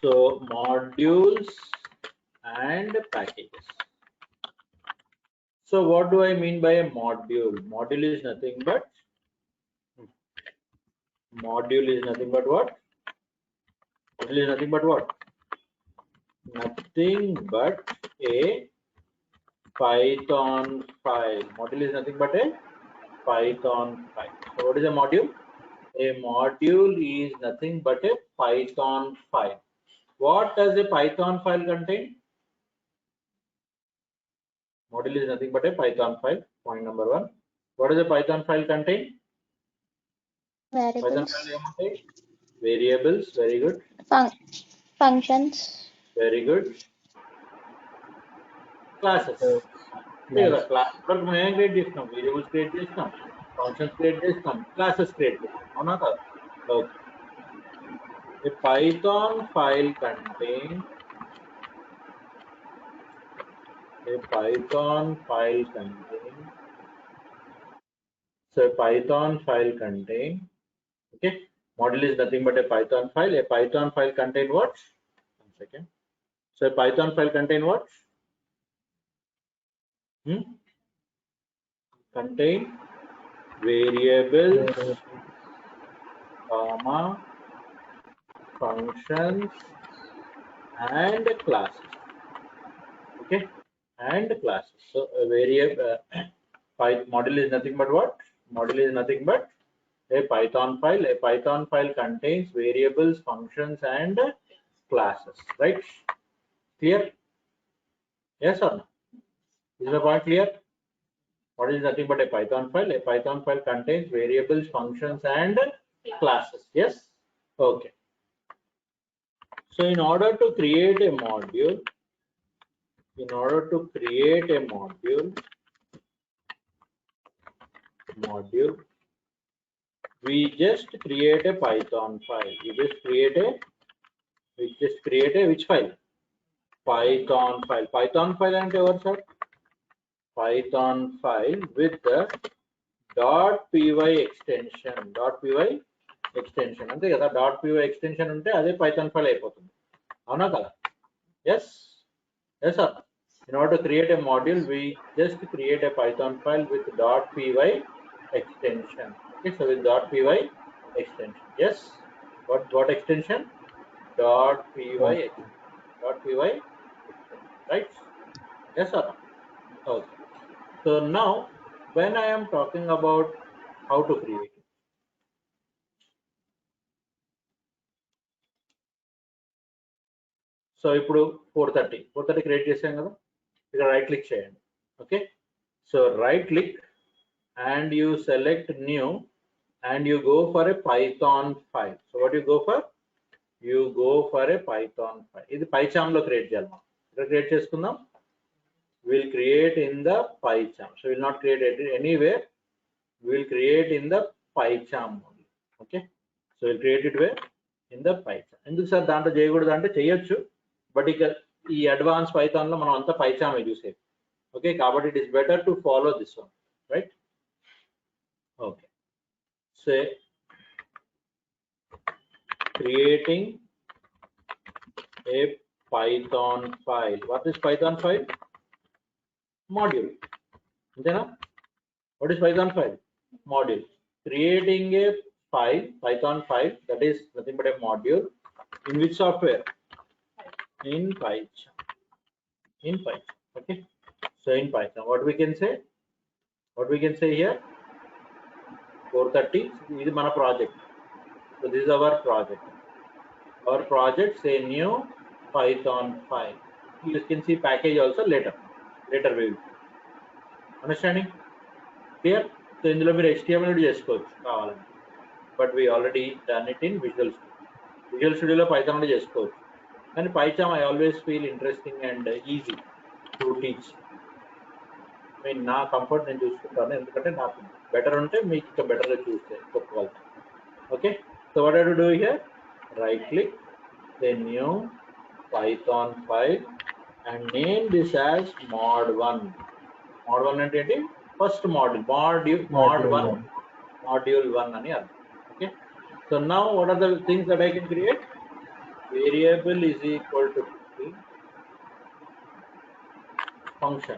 So modules and packages. So what do I mean by a module? Module is nothing but what? Module is nothing but what? Nothing but a Python file. Module is nothing but a Python file. So what is a module? A module is nothing but a Python file. What does a Python file contain? Module is nothing but a Python file. Point number one. What does a Python file contain? Variables. Python file variables. Very good. Functions. Very good. Classes. Class create చేస్తాం, variables create చేస్తాం, functions create చేస్తాం, classes create చేస్తాం. అవునా కదా? Okay. A Python file contains so a Python file contain okay, module is nothing but a Python file. A Python file contain what? One second. So a Python file contain what? Contain variables, comma, functions and classes. Okay, and classes. So a variable module is nothing but what? Module is nothing but a Python file. A Python file contains variables, functions and classes. Right? Clear? Yes or no? Is my point clear? What is nothing but a Python file? A Python file contains variables, functions and classes. Yes? Okay. So in order to create a module, we just create a Python file. We just create a which file? Python file. Python file and ever sir? Python file with the .py extension. .py extension. అంతే కదా, .py extension ఉంటే అదే Python file అయిపోతుంది. అవునా కదా? Yes? Yes sir. In order to create a module, we just create a Python file with .py extension. Okay, so with .py extension. Yes. What extension? .py extension. Right? Yes or no? Okay. So now, when I am talking about how to create it, so ఇప్పుడు 430 create చేసాం కదా, ఇక్కడ right click చేయండి. Okay, so right click and you select new and you go for a Python file. So what you go for? You go for a Python file. ఇది PyCharm లో create చేయాలి. మనం ఇక్కడ create చేసుకుందాం. We'll create in the PyCharm. So we'll not create it anywhere. We'll create in the PyCharm only. Okay, so we'll create it where? In the PyCharm. ఎందుకు sir దాంట్లో చేయకూడదు అంటే చేయొచ్చు, బట్ ఇక ఈ అడ్వాన్స్ పైథాన్ లో మనం అంతా PyCharm చూసేది. ఓకే, కాబట్టి it is better to follow this one, right? Okay, say creating a Python file. What is Python file? Module. What is Python file? Module. Creating a file, Python file, that is nothing but a module. In which software? In PyCharm. In PyCharm. Okay, so in Python, what we can say? Here? 430. This is our project. So this is our project. Our project, say new Python file. You can see package also later we will. Understanding? Clear? So ఇందులో మీరు HTML చేసుకోవచ్చు కావాలంటే, but we already done it in Visual Studio. Visual Studio లో Python చేసుకోవచ్చు, కానీ PyCharm I always feel interesting and easy to teach. I mean, నా comfort నేను చూసుకుంటాను, ఎందుకంటే నాకు బెటర్ ఉంటే మీకు ఇంకా బెటర్గా చూస్తే చెప్పగలుగుతాను. Okay, so what I do do here? Right click, then new Python file and name this as mod1. mod1 అంటే ఏంటి? ఫస్ట్ module module 1 అని అర్థం. Okay, so now what are the things that I can create? variable is equal to 50 function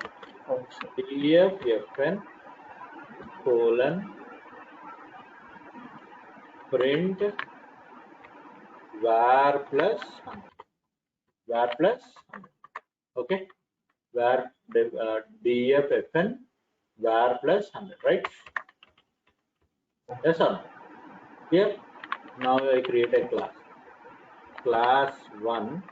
df fn colon print var plus 100. Okay, var df fn var plus 100, right? Yes or no? Here now I create a class 1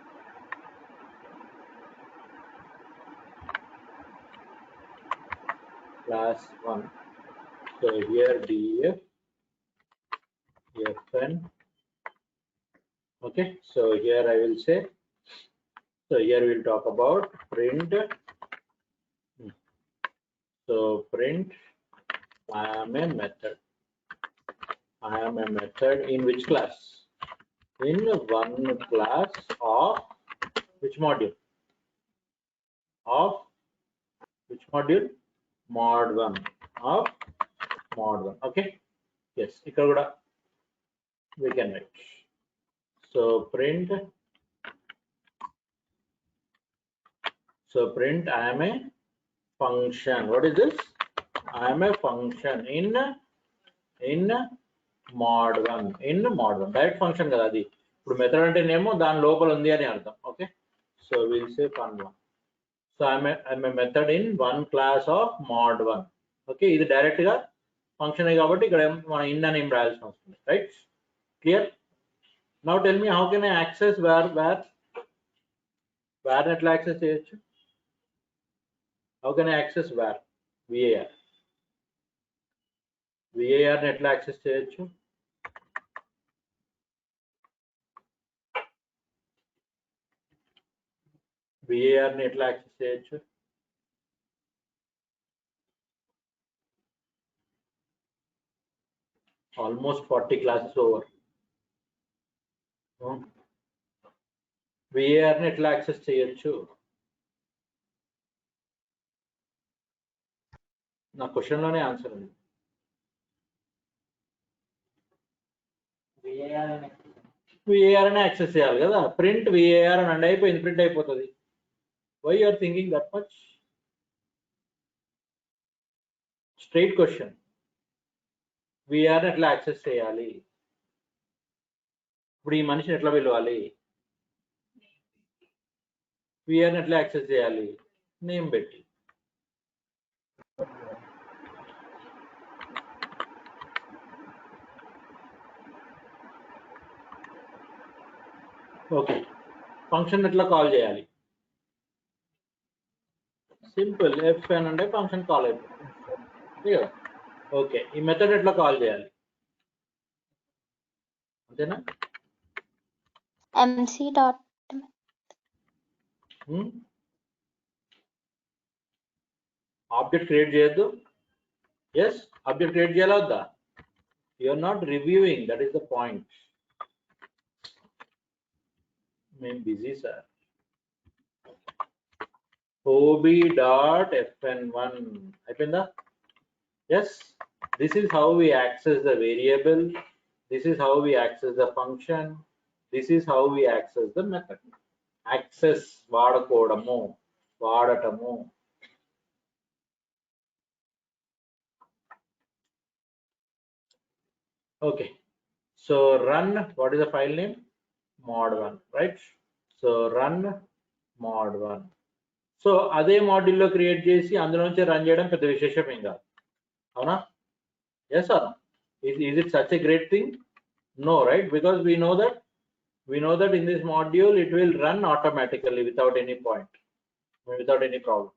class 1. So here df fn. Okay, so here I will say, so here we'll talk about print. So print I am a method. I am a method in which class? In one class of which module? Of which module? Mod 1 of mod 1. Okay, yes, ఇక్కడ కూడా we can write. So print I am a function. What is this? I am a function in mod 1. In mod 1 direct function కదా అది. ఇప్పుడు method అంటేనేమో దాని లోపల ఉంది అని అర్థం. Okay, so will say fun1. So I'm a method in one class of mod 1. Okay, ఇది డైరెక్ట్ గా ఫంక్షన్ కాబట్టి ఇక్కడ మనం ఇన్ అని ఏం రాయాల్సిన అవసరం లేదు, right? Clear? Now tell me how can I access var ఎట్లా యాక్సెస్ చేయొచ్చు? How can I access var ని ఎట్లా యాక్సెస్ చేయొచ్చు? var ని ఎట్లా యాక్సెస్ చేయొచ్చు? Almost 40 classes over. var ని ఎట్లా యాక్సెస్ చేయొచ్చు? నా క్వశ్చన్ లోనే ఆన్సర్ ఉంది. var ని యాక్సెస్ చేయాలి కదా, ప్రింట్ var అని అయిపోయింది, ప్రింట్ అయిపోతుంది. Why you are thinking that much? Straight question. var ని ఎట్లా యాక్సెస్ చేయాలి? ఇప్పుడు ఈ మనిషిని ఎట్లా పిలవాలి? var ని ఎట్లా యాక్సెస్ చేయాలి? నేమ్ పెట్టి. ఓకే, ఫంక్షన్ ఎట్లా కాల్ చేయాలి? సింపుల్, fn అంటే ఫంక్షన్ కాల్ అయిపోతుంది. ఓకే, ఈ మెథడ్ ఎట్లా కాల్ చేయాలి? అంతేనా? mc డాట్ ఆబ్జెక్ట్ క్రియేట్ చేయొద్దు. ఎస్, ఆబ్జెక్ట్ క్రియేట్ చేయాలా వద్దా? You are not reviewing, that is the point. మేము బిజీ సార్. ob.fn1 అయిపోయిందా? Yes, this is how we access the variable, this is how we access the function, this is how we access the method. Access వాడకోవడము, వాడటము. Okay, so run, what is the file name? mod1, right? So run mod1. So అదే మాడ్యూల్లో create చేసి అందులో నుంచి run చేయడం పెద్ద విశేషం ఏం కాదు, అవునా? Yes or is it such a great thing? No, right? Because we know that in this module it will run automatically without any point, without any problem.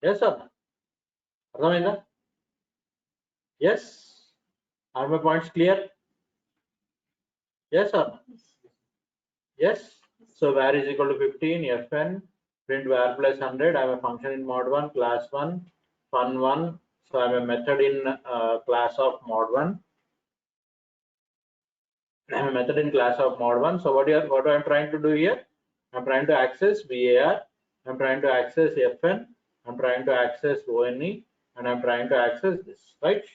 Yes or no? అర్థమైందా? Yes, are my points clear? Yes or no? Yes. So var is equal to 15 fn print var plus 100. I am a function in mod 1 class 1 fun1. So I am a method in class of mod 1. I am a method in class of mod 1. So what I am trying to do here? I am trying to access var. I am trying to access fn. I am trying to access one, and I am trying to access this. Right?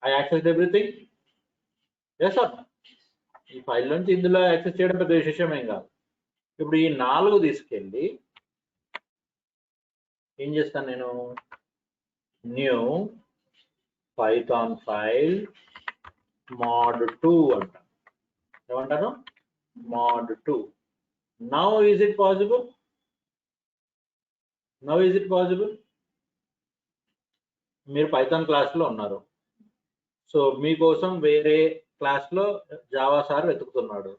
I accessed everything. Yes or no? ఈ file నుంచి ఇందులో access చేయడం పెద్ద విశేషం ఏం కాదు. ఇప్పుడు ఈ 4 తీసుకెళ్ళి ఏం చేస్తాను నేను, న్యూ పైథాన్ ఫైల్ mod2 అంటాను. ఏమంటాను, mod2. Now is it possible? Now is it possible? మీరు పైథాన్ క్లాస్లో ఉన్నారు, సో మీకోసం వేరే క్లాస్లో జావా సార్ వెతుకుతున్నాడు.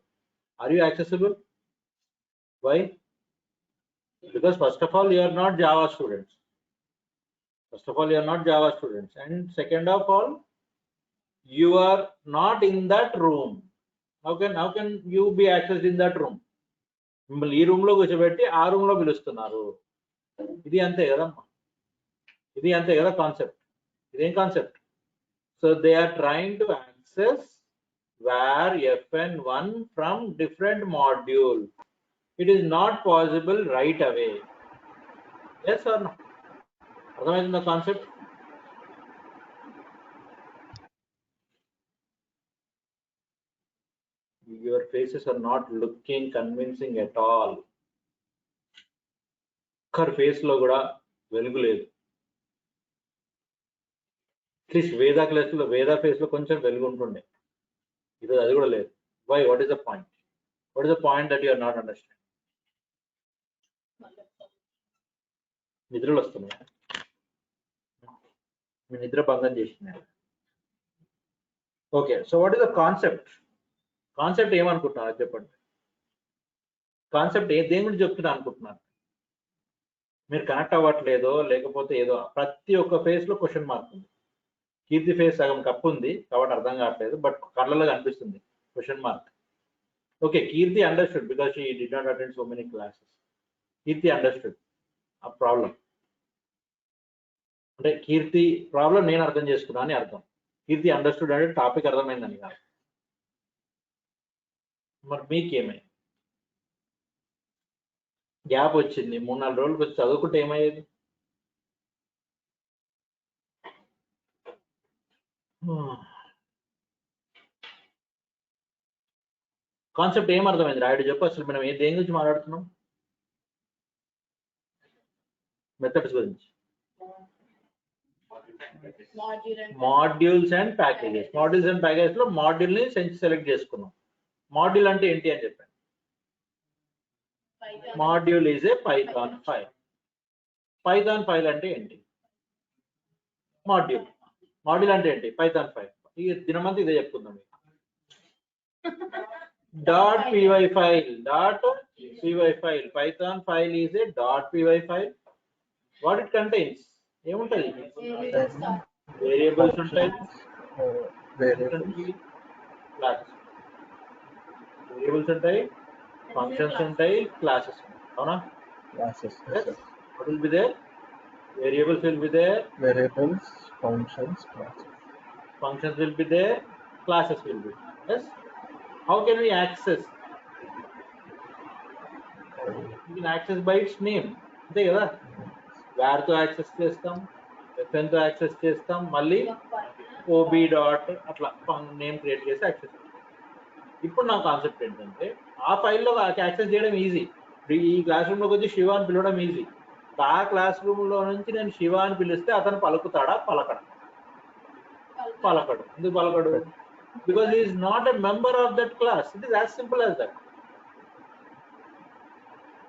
Are you accessible? Why? Because first of all, you are not Java students. First of all, you are not Java students, and second of all, you are not in that room. How can you be accessed in that room? మిమ్మల్ని ఈ room లో కూర్చోబెట్టి ఆ room లో పిలుస్తున్నారు. ఇది అంతే కదమ్మా, ఇది అంతే కదా కాన్సెప్ట్. ఇదేం concept? So they are trying to access var fn1 from different module. It is not possible right away. Yes or no? అర్థమైంది concept? Your faces are not looking convincing at all. ఒక్కరి face లో కూడా వెలుగు లేదు. At least వేద క్లాస్లో వేద face లో కొంచెం వెలుగు ఉంటుండే, ఈరోజు అది కూడా లేదు. Why? What is the point? What is the point that you are not understand? నిద్రలు వస్తున్నాయా? మీ నిద్ర భంగం చేస్తున్నాయా? Okay, so what is the concept? Concept ఏమనుకుంటున్నారు చెప్పండి. కాన్సెప్ట్ దేని గురించి చెప్తున్నా అనుకుంటున్నారు? మీరు కనెక్ట్ అవ్వట్లేదో లేకపోతే ఏదో, ప్రతి ఒక్క ఫేస్ లో క్వశ్చన్ మార్క్ ఉంది. కీర్తి ఫేస్ సగం కప్పు ఉంది కాబట్టి అర్థం కావట్లేదు, బట్ కళ్ళలో కనిపిస్తుంది question mark. Okay, Keerthi understood because she did not attend so many classes. Keerthi understood ఆ ప్రాబ్లం, అంటే కీర్తి ప్రాబ్లం నేను అర్థం చేసుకున్నా అని అర్థం. కీర్తి అండర్స్టూడ్ అంటే టాపిక్ అర్థమైందని కాదు. మరి మీకేమై గ్యాప్ వచ్చింది, 3-4 రోజులకు వచ్చి చదువుకుంటే ఏమయ్యేది? కాన్సెప్ట్ ఏం అర్థమైంది రాయుడు చెప్పు. అసలు మనం దేని గురించి మాట్లాడుతున్నాం? మెథడ్స్ గురించి. Modules and packages. Modules and packages లో మాడ్యూల్ ని సెలెక్ట్ చేసుకున్నాం. మాడ్యూల్ అంటే ఏంటి అని చెప్పాను. Module is a Python file. Python file అంటే ఏంటి? మాడ్యూల్. మాడ్యూల్ అంటే ఏంటి? Python file. ఈ దినమంతా ఇదే చెప్పుకుందాం. .py file. .py file. Python file is a .py file. What it contains? ఏముంటది? వేరియబుల్స్ ఉంటాయి, వేరియబుల్స్ ఉంటాయి, ఫంక్షన్స్ ఉంటాయి, క్లాసెస్ ఉంటాయి. అవునా? Classes. What will be there? Variables will be there. Variables, functions, classes. Functions will be there. Classes will be there. Yes. How can we access? You can access by its name. అంతే కదా? var తో access చేస్తాం, fn తో access చేస్తాం, మళ్ళీ ob dot అట్లా name create చేసి access చేస్తాం. ఇప్పుడు నా కాన్సెప్ట్ ఏంటంటే ఆ ఫైల్లో యాక్సెస్ చేయడం ఈజీ. ఈ క్లాస్ రూమ్ లోకి వచ్చి శివ అని పిలవడం ఈజీ. ఆ క్లాస్ రూమ్ లో నుంచి నేను శివ అని పిలిస్తే అతను పలుకుతాడా? పలకడు. ఎందుకు పలకడు? Because he is not a member of that class. It is as simple as that.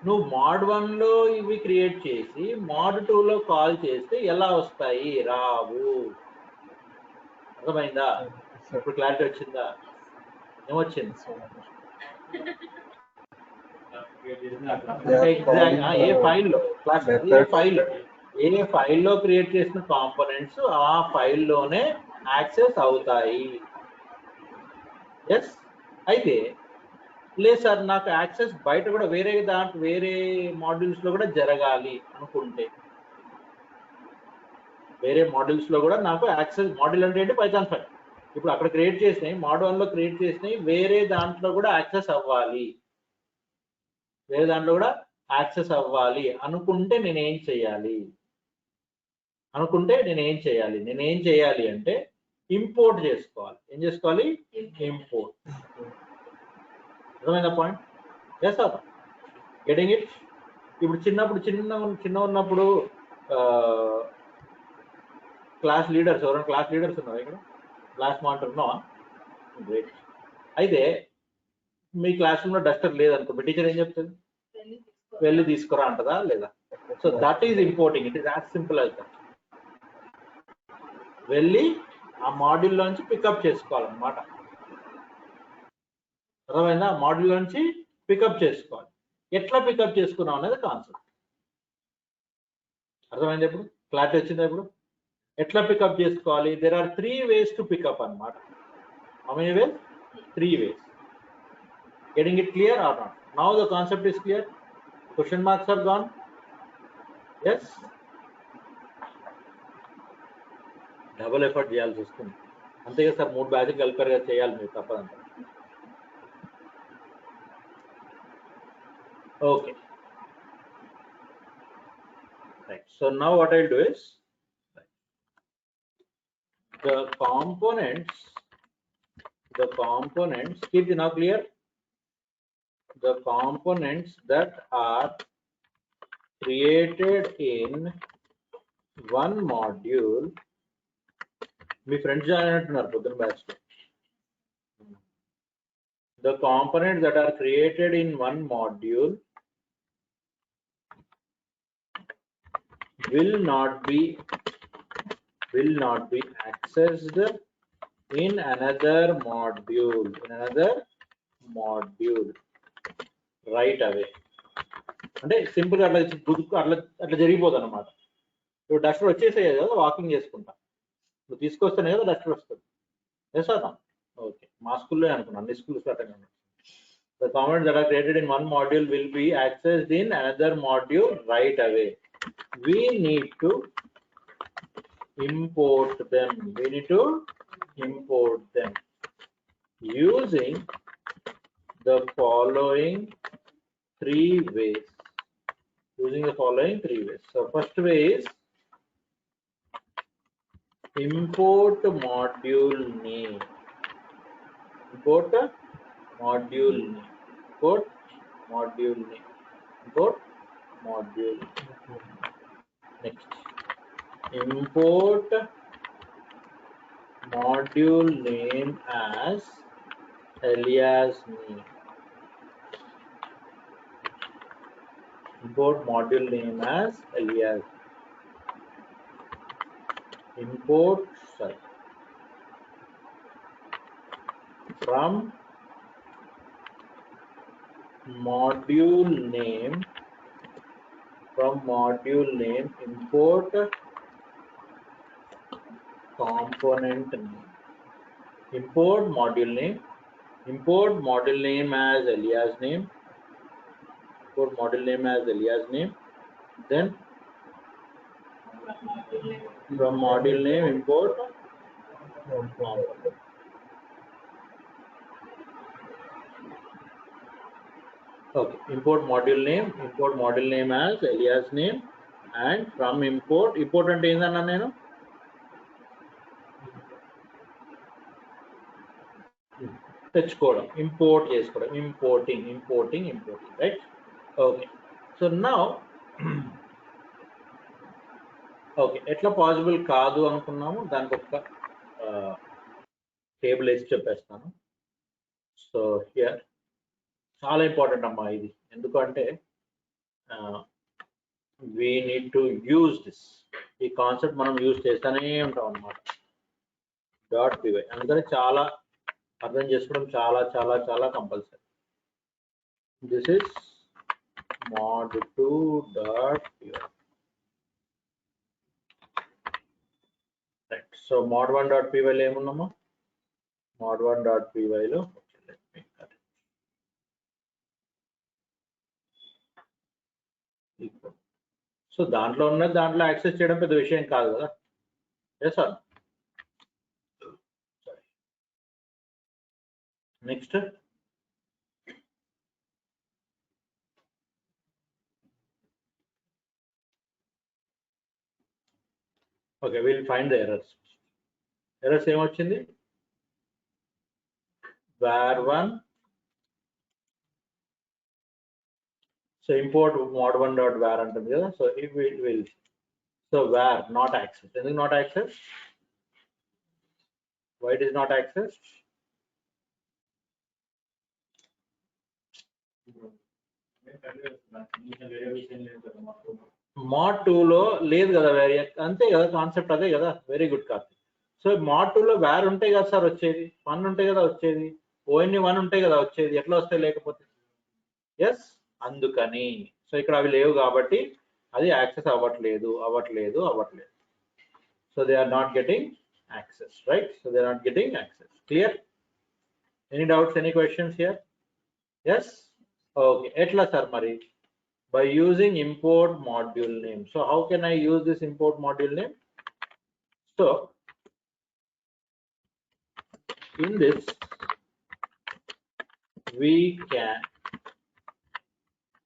నువ్వు mod 1 లో ఇవి క్రియేట్ చేసి mod 2 లో కాల్ చేస్తే ఎలా వస్తాయి? రావు. అర్థమైందా? ఇప్పుడు క్లారిటీ వచ్చిందా? ఏమొచ్చింది? ఎగ్జాక్ట్ ఏ ఫైల్లో క్లాస్, ఏ ఫైల్లో క్రియేట్ చేసిన కాంపోనెంట్స్ ఆ ఫైల్లోనే యాక్సెస్ అవుతాయి. ఎస్. అయితే లేదు సార్, నాకు యాక్సెస్ బయట కూడా వేరే మాడ్యూల్స్ లో కూడా జరగాలి అనుకుంటే, వేరే మాడ్యూల్స్ లో కూడా నాకు యాక్సెస్, మాడ్యూల్ అంటే ఏంటి? Python file. ఇప్పుడు అక్కడ క్రియేట్ చేసినాయి, mod 1 లో క్రియేట్ చేసినాయి, వేరే దాంట్లో కూడా యాక్సెస్ అవ్వాలి, అనుకుంటే నేనేం చేయాలి? నేనేం చేయాలి అంటే ఇంపోర్ట్ చేసుకోవాలి. ఏం చేసుకోవాలి? ఇంపోర్ట్. అర్థమైందా point? Yes sir, getting it. ఇప్పుడు చిన్న ఉన్నప్పుడు క్లాస్ లీడర్స్ ఎవరైనా క్లాస్ లీడర్స్ ఉన్నారా ఇక్కడ? క్లాస్ మానిటర్ ఉన్నావా? గ్రేట్. అయితే మీ క్లాస్ రూమ్లో డస్టర్ లేదనుకో, మీ టీచర్ ఏం చెప్తుంది? వెళ్ళి తీసుకురా అంటదా లేదా? So that is important. It is as simple as that. వెళ్ళి ఆ మాడ్యూల్ నుంచి పికప్ చేసుకోవాలన్నమాట. అర్థమైందా? మాడ్యూల్ నుంచి పికప్ చేసుకోవాలి. ఎట్లా పికప్ చేసుకున్నాం అనేది కాన్సెప్ట్. అర్థమైంది? ఇప్పుడు క్లారిటీ వచ్చిందా? ఇప్పుడు ఎట్లా పికప్ చేసుకోవాలి? There are 3 ways to pickup అన్నమాట. How many ways? 3 ways. Getting it clear or not? Now the concept is clear. Question marks are gone. Yes. Double effort చేయాల్సి వస్తుంది అంతే కదా సార్. 3 బ్యాచ్లు కలిపారుగా, చేయాలి మీరు, తప్పదంట. Okay right. So now what I do is the components, keep it now clear. The components that are created in one module, me friends join అంటున్నారు పొద్దున్న బ్యాచ్ లో. The components that are created in one module will not be accessed in another module right away. అంటే simple గా అట్లా జరిగిపోతుంది అనమాట. ఇప్పుడు Duster వచ్చేసాయి కదా, వాకింగ్ చేసుకుంటా, నువ్వు తీసుకొస్తేనే కదా డస్టర్ వస్తుంది. చేస్తాను. ఓకే, మా స్కూల్లో అనుకున్నాను, అన్ని schools attend. The components that are created in one module will be accessed in another module right away. We need to import them. Using the following 3 ways. So first way is import module name. Next, import module name as alias name. Import module name as alias. From module name, import component name. Import module name as alias name. Then from module name import component. Okay, import module name as alias name, and from import అంటే ఏందన్నా నేను తెచ్చుకోవడం, import చేసుకోవడం, importing, right? Okay. So now okay, ఎట్లా possible కాదు అనుకున్నాము, దానికి ఒక టేబుల్ వేసి చెప్పేస్తాను. సో హియర్ చాలా ఇంపార్టెంట్ అమ్మా ఇది, ఎందుకంటే we need to use this. ఈ కాన్సెప్ట్ మనం యూజ్ చేస్తూనే ఉంటాం అన్నమాట. .py అందుకని చాలా అర్థం చేసుకోవడం చాలా compulsory. This is mod2.py. Right. So mod1.py లో ఏమున్నామో, mod1.py లో సో దాంట్లో ఉన్నది దాంట్లో యాక్సెస్ చేయడం పెద్ద విషయం కాదు కదా. Yes sir. Next okay, will find the errors ఏమొచ్చింది? var1 so import mod1 dot var అంటుంది కదా. So if it will, so var not accessed. ఎందుకు not accessed? Why it is not accessed? mod 2 లో లేదు కదా వేరియర్, అంతే కదా కాన్సెప్ట్, అదే కదా. Very good Karthik. So mod 2 లో var ఉంటాయి కదా సార్ వచ్చేది, 1 ఉంటాయి కదా వచ్చేది, ఓఎన్ఈ 1 ఉంటాయి కదా వచ్చేది, ఎట్లా వస్తాయి లేకపోతే? ఎస్, అందుకని. సో ఇక్కడ అవి లేవు కాబట్టి అది యాక్సెస్ అవ్వట్లేదు. So they are not getting access, right? So they are not getting access. Clear? Any doubts, any questions here? Yes, okay. ఎట్లా సార్ మరి? By using import module name. So how can I use this import module name? So in this we can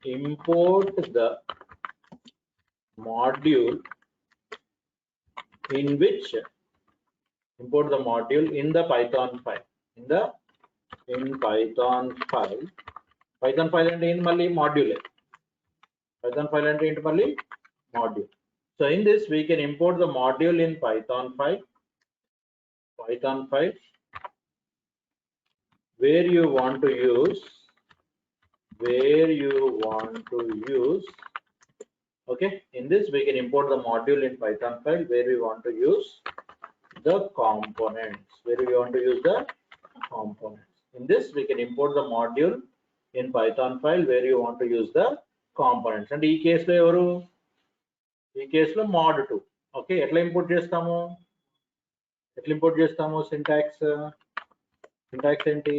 import the module in which import the module in the Python file, in Python file. Python file and in mali module. Python file and into mali module. So in this we can import the module in Python file where you want to use, okay. In this we can import the module in Python file where we want to use the components, In this we can import the module in Python file where you want to use the components. And ఈ కేసులో ఎవరు? ఈ కేసులో mod2. Okay, ఎట్లా import చేస్తాము? Syntax ఏంటి?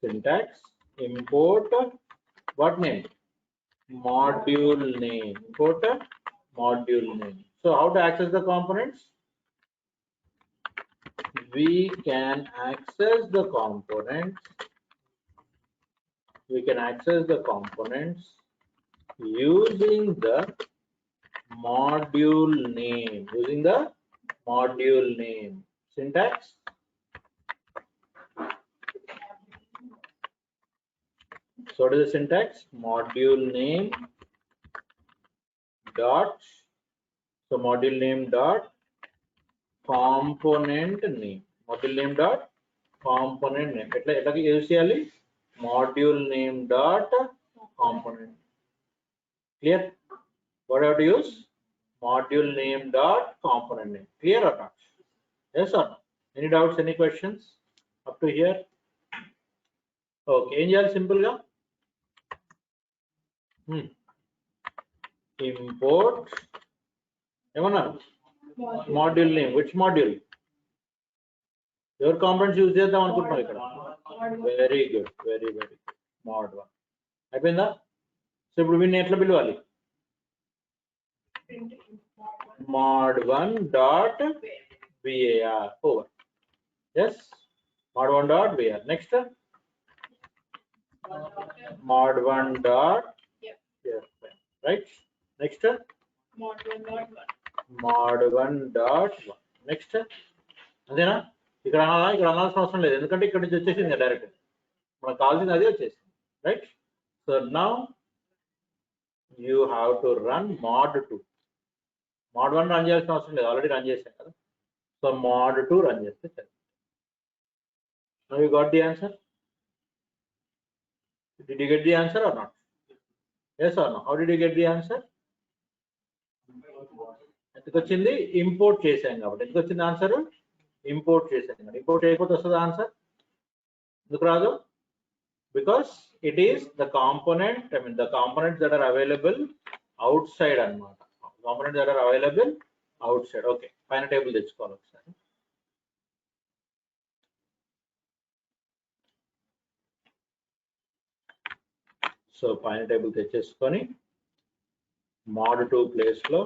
Syntax import what name? Module name. Import module name. So how to access the components? We can access the components using the module name. Syntax. So what is the syntax? Module name dot, so module name dot component name. ఎట్లా use చేయాలి? module name dot component. Clear? What have to use? Module name dot component name. Clear or not? Yes or no? Any doubts, any questions up to here? Okay, ఏం చేయాలి? Simple గా import ఏమన్నారు? module name. Which module? Your components use చేద్దాం అనుకుంటున్నాం ఇక్కడ. Very good, mod1 అయిపోయిందా? So ఇప్పుడు వీడిని ఎట్లా పిలవాలి? mod1 dot var over. Yes, mod1 dot var. Next mod1 dot right. Next mod1 dot 1. Next అంతేనా? ఇక్కడ అనాల్సిన అవసరం లేదు, ఎందుకంటే ఇక్కడ నుంచి వచ్చేసింది డైరెక్ట్, మనకు కావాల్సింది అదే వచ్చేసింది, right? So now you have to run mod2. mod1 run చేయాల్సిన అవసరం లేదు, ఆల్రెడీ రన్ చేశాం కదా. సో mod2 రన్ చేస్తే సరే. Now you got the answer. Did you get the answer or not? Yes or no? How did you get the answer? ఎందుకు వచ్చింది? Import చేశాం కాబట్టి. ఎందుకు వచ్చింది ఆన్సర్? ఇంపోర్ట్ చేశాం కాబట్టి. ఇంపోర్ట్ చేయకపోతే వస్తుంది ఆన్సర్? ఎందుకు రాదు? Because it is the component, the components that are available outside అన్నమాట. Components that are available outside. Okay, పైన టేబుల్ తెచ్చుకోవాలి ఒకసారి. సో పైన టేబుల్ తెచ్చేసుకొని mod2 ప్లేస్ లో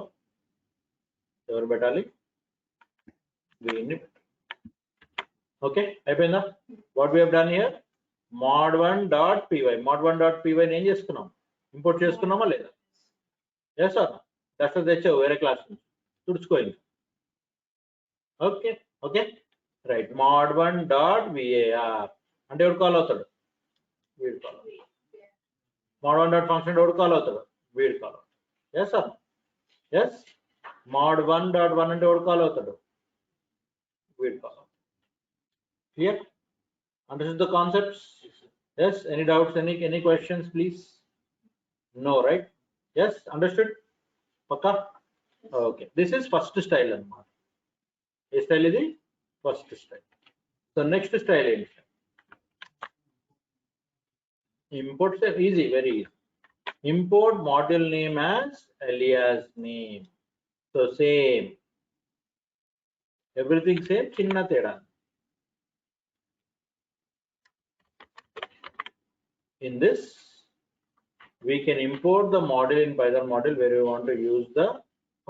ఎవరు పెట్టాలి? వీడిని పెట్టాలి. ఓకే, అయిపోయిందా? What we have done here, mod1 dot py. mod1 dot py ఏం చేసుకున్నాం? ఇంపోర్ట్ చేసుకున్నామా లేదా? Yes or no? దట్స్ తెచ్చావు వేరే క్లాస్ నుంచి, తుడుచుకోయింది. Okay right. mod1 dot var అంటే ఎవరు కాల్ అవుతాడు? వీడు కాల్ అవుతాడు. mod1 dot function ఎవడు కాల్ అవుతాడు, వీడు కాల్ అవుతాడు. Yes sir yes, mod1 dot 1 అంటే ఎవడు కాల్ అవుతాడు, వీడు కాల్ అవుతాడు. Clear? Understood the concepts? Yes. Any doubts? Any questions, please? No, right? Yes. Understood? Pakka? Okay. This is first style, anamata. This style is the first style. So next style is import. Easy, very easy. Import module name as alias name. So same. Everything same. Chinna teda. In this, we can import the module in Python module where we want to use the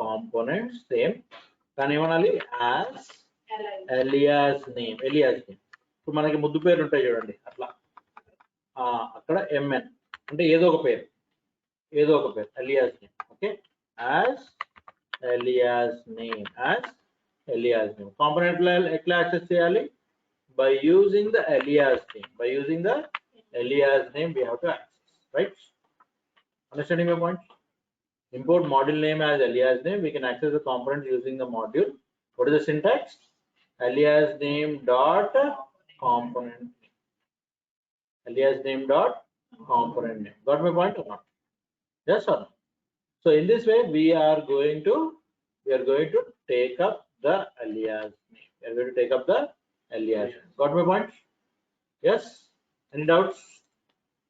components same. Can even as alias name. Alias name. So మనకి ముద్దు పేరు ఉంటాయి చూడండి అట్లా, అక్కడ mn అంటే ఏదో ఒక పేరు alias name. Okay, as alias name, as alias name. Component ఎట్లా యాక్సెస్ చేయాలి? By using the alias name. By using the alias name we have to access, right? Understanding my point? Import module name as alias name. We can access the component using the module. What is the syntax? Alias name dot component name. Alias name dot component name. Got my point or not? Yes or no? So in this way we are going to take up the alias name. We are going to take up the alias name. Got my point? Yes. Any doubts?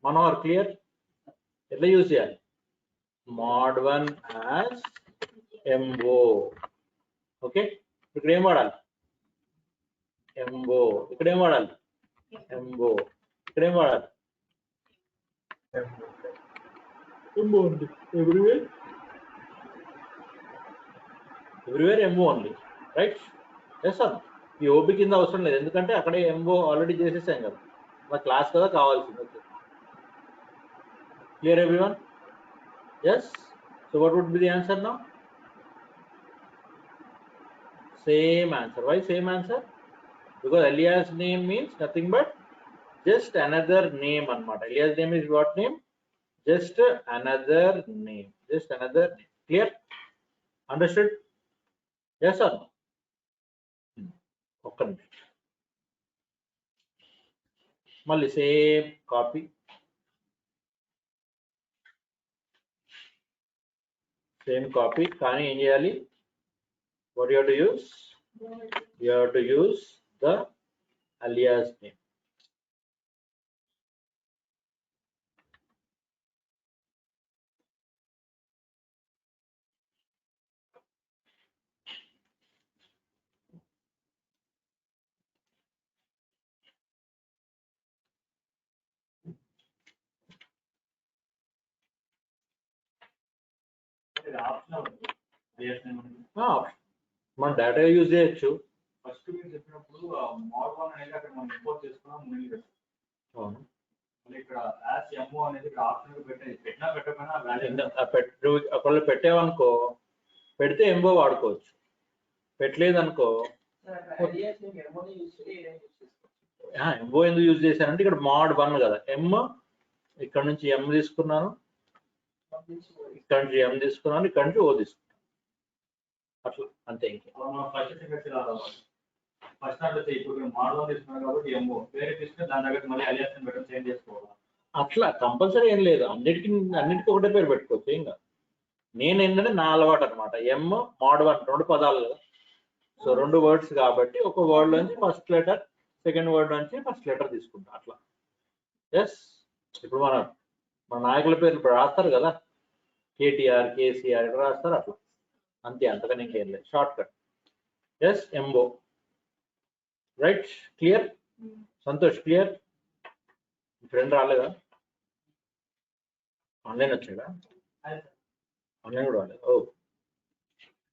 Manohar, clear? Etla use cheyali? mod1 as mo. Okay, ఇక్కడ ఏం వాడాలి? mo. ఇక్కడ ఏం వాడాలి? mo. ఇక్కడ ఏం వాడాలి? mo only. everywhere mo only, right? Yes sir. ఈ ఓపి కింద అవసరం లేదు, ఎందుకంటే అక్కడే mo ఆల్రెడీ చేసేసాం కదా, మా క్లాస్ కదా కావాల్సింది. Clear everyone? Yes. So what would be the answer now? Same answer. Why same answer? Because alias name means nothing but just another name anamata. Alias name is what name? Just another name. Just another name. Clear? Understood? Yes or no? Okay. Malli same copy. Same copy. Kani em cheyali? What you have to use? You have to use the alias name. మన data use చేయొచ్చు. First మీరు చెప్పినప్పుడు mod1 అనేది అక్కడ మనం import చేసుకున్నాం ముందు. అవును, మళ్ళీ ఇక్కడ యాస్ mo అనేది ఇక్కడ ఆప్షన్ పెట్టినా పెట్టకపోయినా ఒకళ్ళు పెట్టేవనుకో, పెడితే ఎంబో వాడుకోవచ్చు, పెట్టలేదనుకో ఎంబో ఎందుకు యూజ్ చేశానంటే ఇక్కడ mod1 కదా, ఇక్కడ నుంచి m తీసుకున్నాను, ఇక్కడ నుంచి m తీసుకున్నాను, ఇక్కడ నుంచి o తీసుకున్నాను, అట్లా అంతే. ఫస్ట్ అంటే ఇప్పుడు mod1 తీసుకున్నాం కాబట్టి mo వేరే తీసుకుని దాని దగ్గర మళ్ళీ alias ని పెట్టడం చేంజ్ చేసుకోవాలి. అట్లా కంపల్సరీ ఏం లేదు, అన్నిటికీ ఒకటే పేరు పెట్టుకోవచ్చు, ఏం కాదు. నేను ఏంటంటే నా అలవాటు అనమాట, m mod1 రెండు పదాలు కదా, సో రెండు వర్డ్స్ కాబట్టి ఒక వర్డ్ నుంచి ఫస్ట్ లెటర్, సెకండ్ వర్డ్ నుంచి ఫస్ట్ లెటర్ తీసుకుంటా అట్లా. ఎస్, ఇప్పుడు మన నాయకుల పేర్లు ఇప్పుడు రాస్తారు కదా, కేటీఆర్, కేసీఆర్ ఎట్లా రాస్తారు అట్లా, అంతే, అంతగా ఇంకేం లేదు, షార్ట్ కట్. ఎస్, ఎంబో. Right, clear? Santosh clear? Friend రాలేదా? ఆన్లైన్ వచ్చాడా? ఆన్లైన్ కూడా రాలేదు. ఓ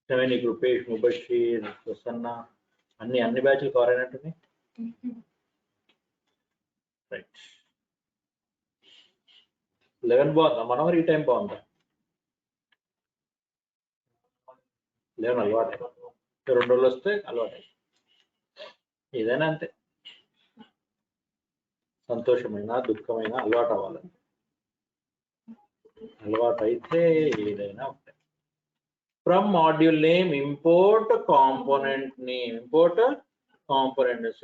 సెవెన్, రూపేష్, ముబషీర్, ప్రసన్న, అన్ని బ్యాచ్లు కవర్ అయినట్టుంది. రైట్, 11 బాగుందా? మనోహర్ ఈ టైం బాగుందా? 11 అలవాటు, 2 రోజులు వస్తే అలవాటు, ఏదైనా అంతే, సంతోషమైన దుఃఖమైన అలవాటు అవ్వాలంటే. అలవాటు అయితే ఏదైనా ఒకటే. From module name import component name. Import component name.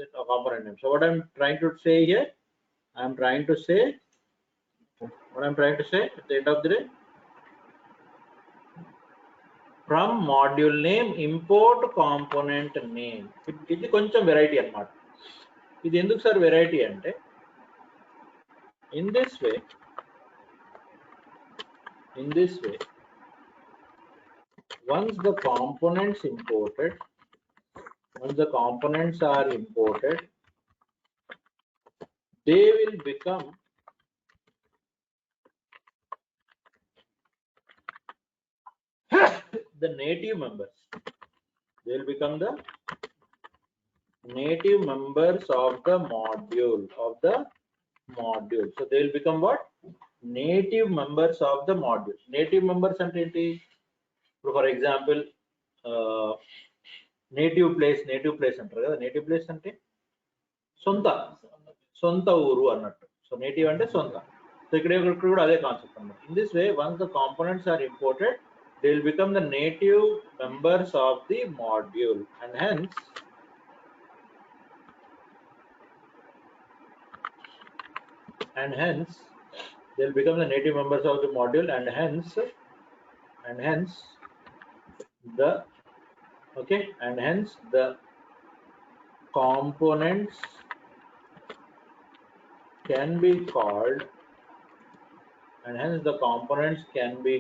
So what I'm trying to say here, I'm trying to say at the end of the day, from module name import component name. ఇది కొంచెం variety అన్నమాట. ఇది ఎందుకు sir variety అంటే, in this way once the components are imported, they will become the native members. They will become the native members of the module. So they will become what? Native members of the module. Native members ante enti? For example, native place అంటారు కదా. Native place అంటే సొంత ఊరు అన్నట్టు. So native అంటే సొంత. So ఇక్కడ కూడా అదే కాన్సెప్ట్ అన్నమాట. In this way once the components are imported, they will become the native members of the module, and hence they'll become the native members of the module, and hence the components can be called, and hence the components can be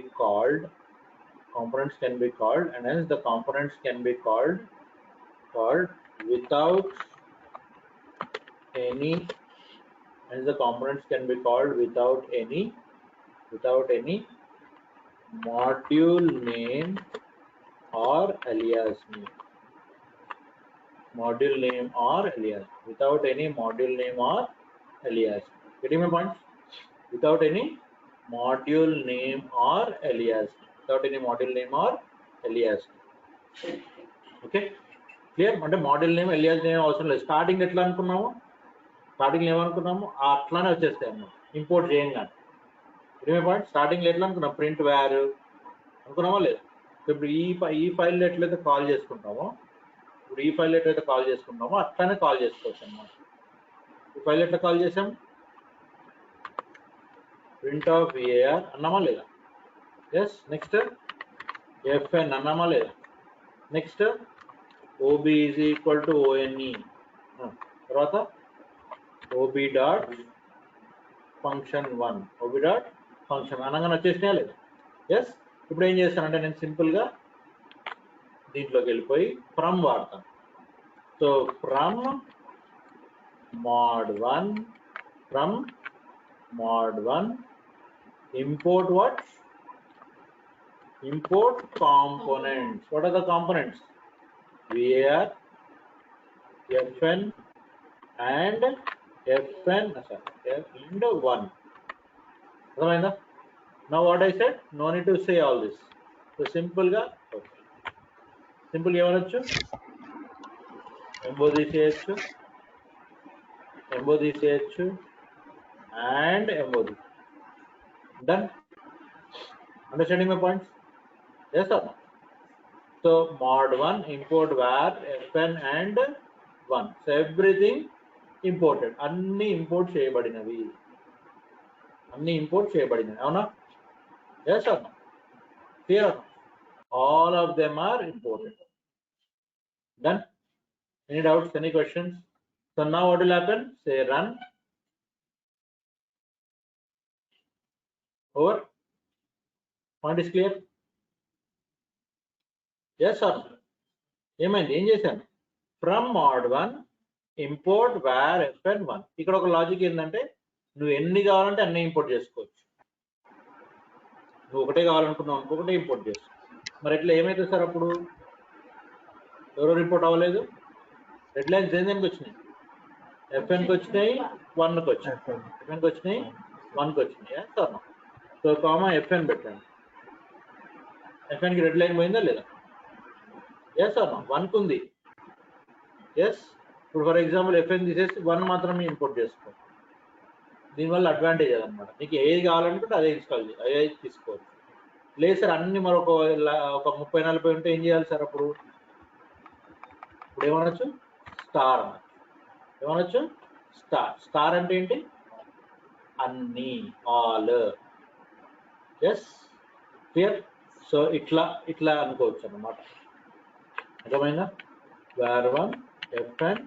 called without any module name or alias name. Without any module name or alias. Getting my point? Without any module name or alias. Okay, clear? అంటే module name alias name అవసరం లేదు. Starting ఎట్లా అనుకున్నాము, అట్లానే వచ్చేస్తాయి అన్నమాట import చేయంగానే. రిమే point starting ఎట్లా అనుకున్నాం, ప్రింట్ వేర్ అనుకున్నామా లేదు. ఇప్పుడు ఈ ఫైల్ ఎట్లయితే కాల్ చేసుకుంటామో అట్లానే కాల్ చేసుకోవచ్చు అన్నమాట. ఈ ఫైల్ ఎట్లా కాల్ చేసాం, ప్రింట్ ఆఫ్ VAR అన్నామా లేదా. ఎస్. నెక్స్ట్ FN అన్నామా లేదా. Next OB is equal to ONE. తర్వాత OB డాట్ ఫంక్షన్ 1 అనగానే వచ్చేసినా లేదా. ఎస్. ఇప్పుడు ఏం చేస్తానంటే నేను సింపుల్గా దీంట్లోకి వెళ్ళిపోయి ఫ్రమ్ వాడతాను. So from mod 1 import what? Import components. What are the components? VAR, FN and 1. Now what I said, no need to say all this. So simple ఏమనొచ్చు, ఎంబో తీసేయచ్చు and ఎంబో. Done. Understanding my points? Yes or no? So mod 1 import var FN and 1. So everything imported. అన్ని import చేయబడినవి. అవునా? Yes or no? Clear or no? All of them are imported. Done. Any doubts, any questions? So now what will happen? Say run. Over. Point is clear? Yes or no? ఏమైంది, ఏం చేశాను, from mod 1 import var FN 1. ఇక్కడ ఒక logic ఏంటంటే నువ్వు ఎన్ని కావాలంటే అన్ని ఇంపోర్ట్ చేసుకోవచ్చు. నువ్వు ఒకటే కావాలనుకున్నావు అనుకో, ఒకటే ఇంపోర్ట్ చేసుకో. మరి ఎట్లా ఏమైతుంది సార్ అప్పుడు? ఎవరో రిపోర్ట్ అవ్వలేదు. రెడ్ లైన్స్ దేనికి వచ్చినాయి, FNకి వచ్చినాయి, 1కి వచ్చినాయి. FNకి వచ్చినాయి, 1కి వచ్చినాయి. సార్ సో కామా FN పెట్టండి. FNకి రెడ్ లైన్ పోయిందా లేదా? Yes or no? 1కి ఉంది. ఎస్. ఇప్పుడు ఫర్ ఎగ్జాంపుల్ FN తీసేసి 1 మాత్రమే ఇంపోర్ట్ చేసుకో. దీనివల్ల అడ్వాంటేజ్ అదనమాట. నీకు ఏది కావాలనుకుంటే అదే ఇన్స్టాల్ చేయాలి, అదే తీసుకోవచ్చు. లేదు సార్ అన్ని మరొక ఒక 30-40 ఉంటే ఏం చేయాలి సార్? అప్పుడు ఏమనొచ్చు? స్టార్ అనొచ్చు. ఏమనొచ్చు? స్టార్. స్టార్ అంటే ఏంటి? అన్ని, ఆల్. Yes clear. సో ఇట్లా అనుకోవచ్చు అన్నమాట. అర్థమైందా? var1 fn.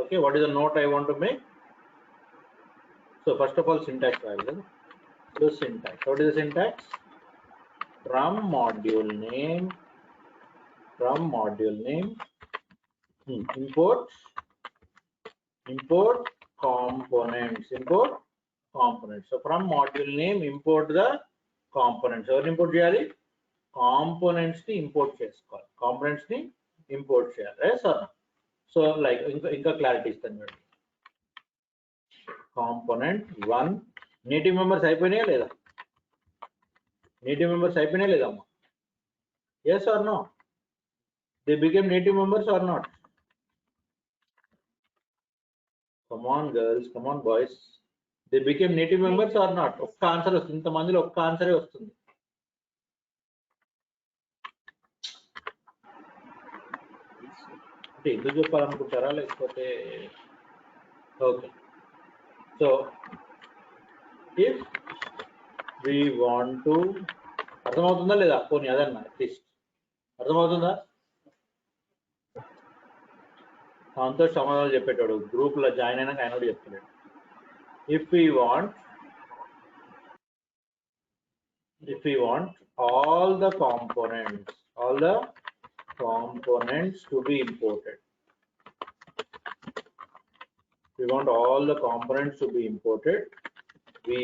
Okay, what is the note I want to make? So first of all syntax రాయాలి. So syntax, what is the syntax? From module name import components. So from module name import the components. ఎవరిని import చేయాలి? Components ని import చేసుకోవాలి. Components ని import చేయాలి. Sir so like ఇంకా clarity ఇస్తాను. Component 1 native members అయిపోయినాయా లేదా? నేటివ్ మెంబర్స్ అయిపోయినాయా లేదా అమ్మా? Yes or no? They became native members or not? Come on girls, come on boys, they became native members or not? ఒక్క answer వస్తుంది. ఇంతమందిలో ఒక్క ఆన్సరే వస్తుంది. అంటే ఎందుకు చెప్పాలనుకుంటారా లేకపోతే? Okay, so if we want to, అర్థమవుతుందా లేదా? పోనీ అదన్నా అట్లీస్ట్ అర్థమవుతుందా? సంతోష్ సమాధానాలు చెప్పేటాడు, గ్రూప్ లో జాయిన్ అయినాక ఆయన కూడా చెప్తున్నాడు. If we want all the components to be imported. We want all the components to be imported. We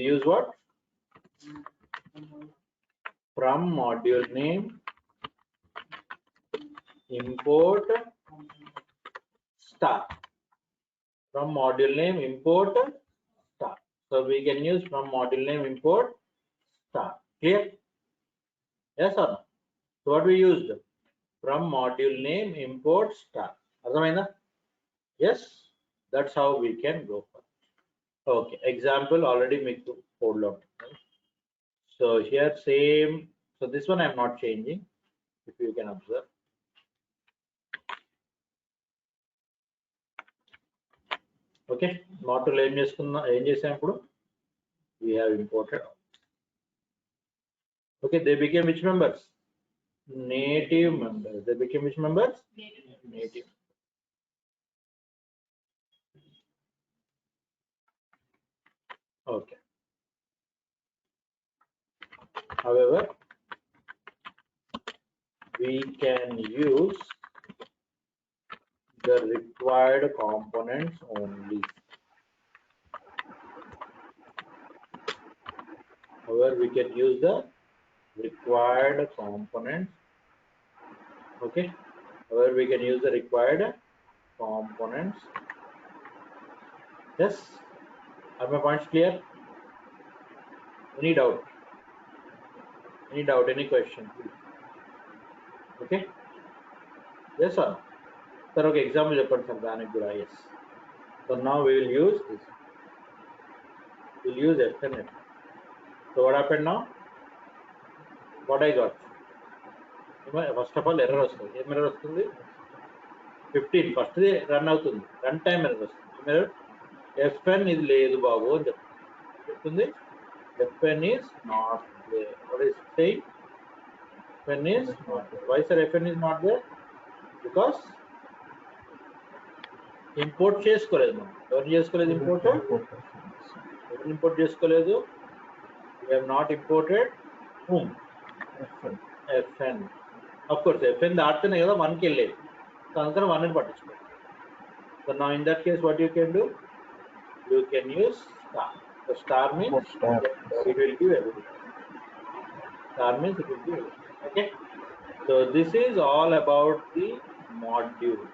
use what? From module name import star. From module name import star. So we can use from module name import star. Clear? Yes or no? So what we used? From module name import star. Arthamainda? Yes, that's how we can go for it. Okay, example already make code log. So here same. So this one I'm not changing, if you can observe. Okay, not to ఏం చేసాం ఇప్పుడు? We have imported. Okay, they became which members? Native members. They became which members? Native. Okay. However, we can use the required components only. However, we can use the required components. Okay. However, we can use the required components. Yes. Are my points clear? Any doubt? Any question? Okay. Yes sir. Sir, okay, example చెప్పండి sir దానికి కూడా. Yes. So now we will use this. We'll use fn. So what happened now? What I got? First of all error వస్తుంది. ఏం error వస్తుంది? 15 first run అవుతుంది, run time error వస్తుంది. Error fn ఇది లేదు బాబు అని చెప్తుంది. fn is not there. What is saying? fn is not there. Why sir fn is not there? Because import చేసుకోలేదు మనం. ఎవరు చేసుకోలేదు ఇంపోర్ట్? ఎవరు ఇంపోర్ట్ చేసుకోలేదు? We have not imported whom? fn. Of course fn దాటితేనే కదా 1కి వెళ్ళేది. సో అందుకని 1ని పట్టించుకోండి. So now in that case what you can do? You can use star. So star means it will give everything. Star means it will give everything. Okay. So this is all about the module.